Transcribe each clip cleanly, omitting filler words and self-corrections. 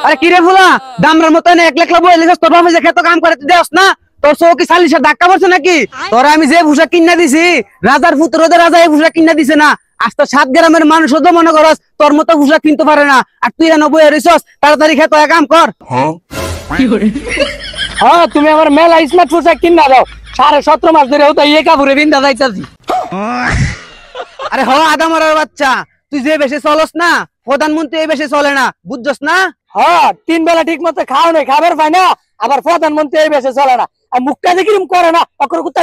আরে কি রে ফুলা দামরার মতন এক লাখ বই লিখছ তোর বাবা যে খেত কাম করে তুই দেস না তোর চোখ কি সালিশে ধাক্কা পড়ছে নাকি তোর আমি যে পোশাক কিনা দিছি রাজার পুত্রদের রাজা এই পোশাক কিনা দিছে না আজ তো 7 গ্রামের মানুষ তো মনে করস তোর মতো পোশাক কিনতে পারে না আর তুই এনে বই হইছস তাড়াতাড়ি খেত কাম কর কি করে হ্যাঁ তুমি আমার মেলা স্মার্ট পোশাক কিনা দাও 17.5 মাস ধরে তো এই কাপড়ে বিন্দা যাইতাছি আরে হ আদামরার বাচ্চা তুই যে বেশি চলস না প্রধানমন্ত্রী এই বেশি চলে না বুঝছস না হ্যাঁ 3 বেলা ঠিক মতো খাও নাই খাবার পায় না আবার প্রধানমন্ত্রী এই বেশি চলে না আর মুখটা যে কিরম করে না অকর কুত্তা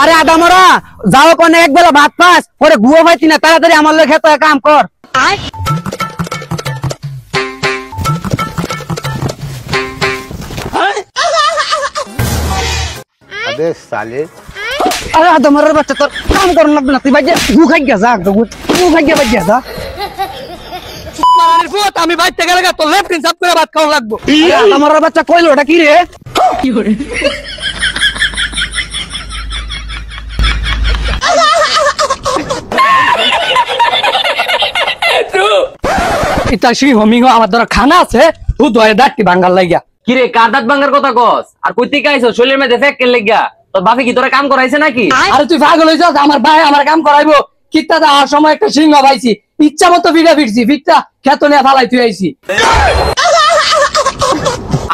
আরে আদামরা যাও কোনে এক বেলা ভাত পাস পরে গুয়া পাইতি না তাড়াতাড়ি আমার লগে খেতে কাম কর अबे साले अरे आदमरार বাচ্চা তোর কাম করন লাগবে না তুই বাইরে গু খাই গিয়া যা গু খাই গিয়া বাইরে যা মারানির ফুট আমি বাইতে গেলে তো লেফট ইন সাব করে ভাত খাওয়া লাগবে আদমরার বাচ্চা কইলো ওটা কি রে কি করে ইতা শ্রী হোমিং আমার ধর খানা আছে তুই দয়ে ডাকতি বাঙ্গাল লাগিয়া কি রে কার দাঁত ভাঙার কথা কস আর কইতে কাইছো শরীরের মধ্যে ফেক লাগিয়া তোর বাপে কি তোরা কাম করাইছে নাকি আরে তুই পাগল হইছস আমার ভাই আমার কাম করাইবো কিত্তা দা আর সময় একটা সিংহ পাইছি ইচ্ছা মতো ভিড়া ফিরছি ভিড়টা খেত নিয়ে ফালাই তুই আইছি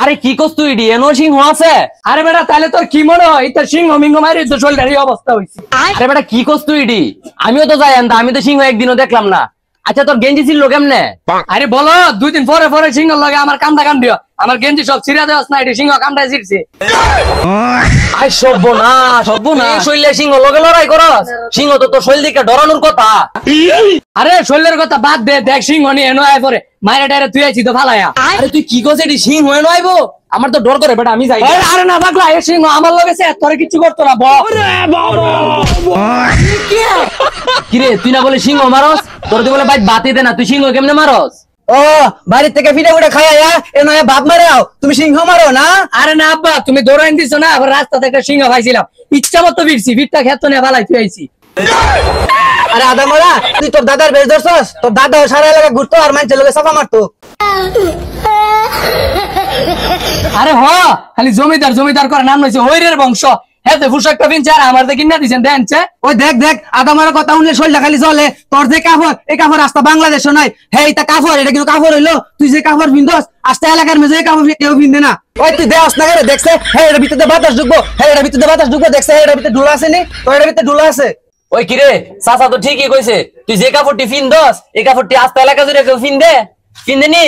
আরে কি কস তুই ডি এনো সিংহ আছে আরে বেটা তাহলে তোর কি মনে হয় এটা সিংহ মিংহ মারি তো শরীরের এই অবস্থা হইছে আরে বেটা কি কস তুই ডি আমিও তো যাই আনতা আমি তো সিংহ একদিনও দেখলাম না আচ্ছা তোর গেঞ্জি ছিল কেমনে আরে বলো 2 দিন পরে পরে সিংহ লাগে আমার কামটা কাম দিও আমার গেঞ্জি সব ছিড়া দেওয়াস না এটা সিংহ কামটা ছিড়ছে আই সব্বনা শৈলে সিংহ লগে লড়াই করস সিংহ তো তোর শৈল দিকে ডরানোর কথা আরে শৈলের কথা বাদ দে দেখ সিংহ নিয়ে এনো আয় পরে মায়েরা ডাইরে তুই আইছি তো ফালায়া আরে তুই কি কস এটি সিংহ এনো আইবো আমার তো ডর করে বেটা আমি যাই আরে না পাগলা এই সিংহ আমার লগে সে তোরে কিছু করতো না কি রে তুই না বলে সিংহ মারস তোর তুই বলে ভাই বাতি দে না তুই সিংহ কেমনে মারস ও বাড়ি থেকে ফিরে উঠে খাইয়া এনো বাপ মারাও তুমি সিংহ মারো না আরে না আব্বা তুমি দৌড়াইন দিছো না আবার রাস্তা থেকে সিংহ খাইছিলাম ইচ্ছা মতো ফিরছি ফিরটা খেত নিয়ে ফালাই তুই আইছি আরে আদামরা তুই তোর দাদার বেশ ধরছস তোর দাদা সারা এলাকা ঘুরতো আর মানুষের লোকে সাফা মারতো আরে হ খালি জমিদার করে নাম নইছে হইরের বংশ হেতে পোশাকটা পিনছে আর আমার দেখি না দিছেন দেনছে ওই দেখ আদামার কথা উনি শরীরটা খালি চলে তোর যে কাপড় এই কাপড় রাস্তা বাংলাদেশও নাই হে এটা কাপড় এটা কিন্তু কাপড় হইলো তুই যে কাপড় পিনদস আস্তে এলাকার মেজে কাপড় কেউ পিনদে না ওই তুই দেওয়াস না করে দেখছে হে এটা ভিতরে বাতাস ঢুকবো হে এটা ভিতরে বাতাস ঢুকবো দেখছে হে এটা ভিতরে ঢুলা আছে নি তো এটা ভিতরে ঢুলা আছে ওই কিরে চাচা তো ঠিকই কইছে তুই যে কাপড়টি পিনদস এই কাপড়টি আস্তে এলাকা জুড়ে কেউ পিনদে পিনদেনি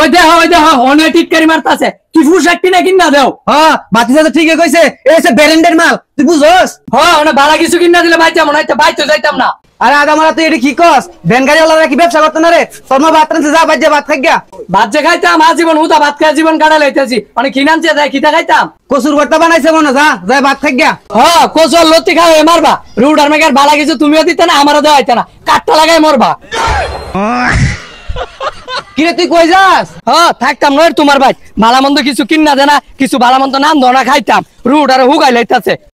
ওই দেখ অনেক টিটকারি মারতাছে কি পোশাক কিনা কিনা দেও হ্যাঁ বাতিজা তো ঠিকই কইছে এসে ব্র্যান্ডের মাল তুই বুঝছস হ্যাঁ ওনা ভালো কিছু কিনা দিলে ভাই যেমন হইতো ভাই তো যাইতাম না আরে আদামরা তুই এটি কি কস ভ্যান গাড়িওয়ালারা কি ব্যবসা করতে না রে তোর মা ভাত রানতে যা বাজে ভাত খাই গা ভাত যে খাইতাম আজীবন হুদা ভাত খাই জীবন কাটা লইতেছি মানে কি নামছে যাই কিটা খাইতাম কসুর ভর্তা বানাইছে মনে যা যাই ভাত খাই গা হ্যাঁ কসুর লতি খাও এ মারবা রুডার মেগার ভালো কিছু তুমিও দিতে না আমারও দেওয়া হইতো না কাটটা লাগাই মরবা কিরে তুই কই যাস হ্যাঁ থাকতাম নয় তোমার ভাই ভালো মন্দ কিছু কিনা দেনা কিছু ভালো মন্দ নাম ধরা খাইতাম রুড আর হুগাই লাইতাছে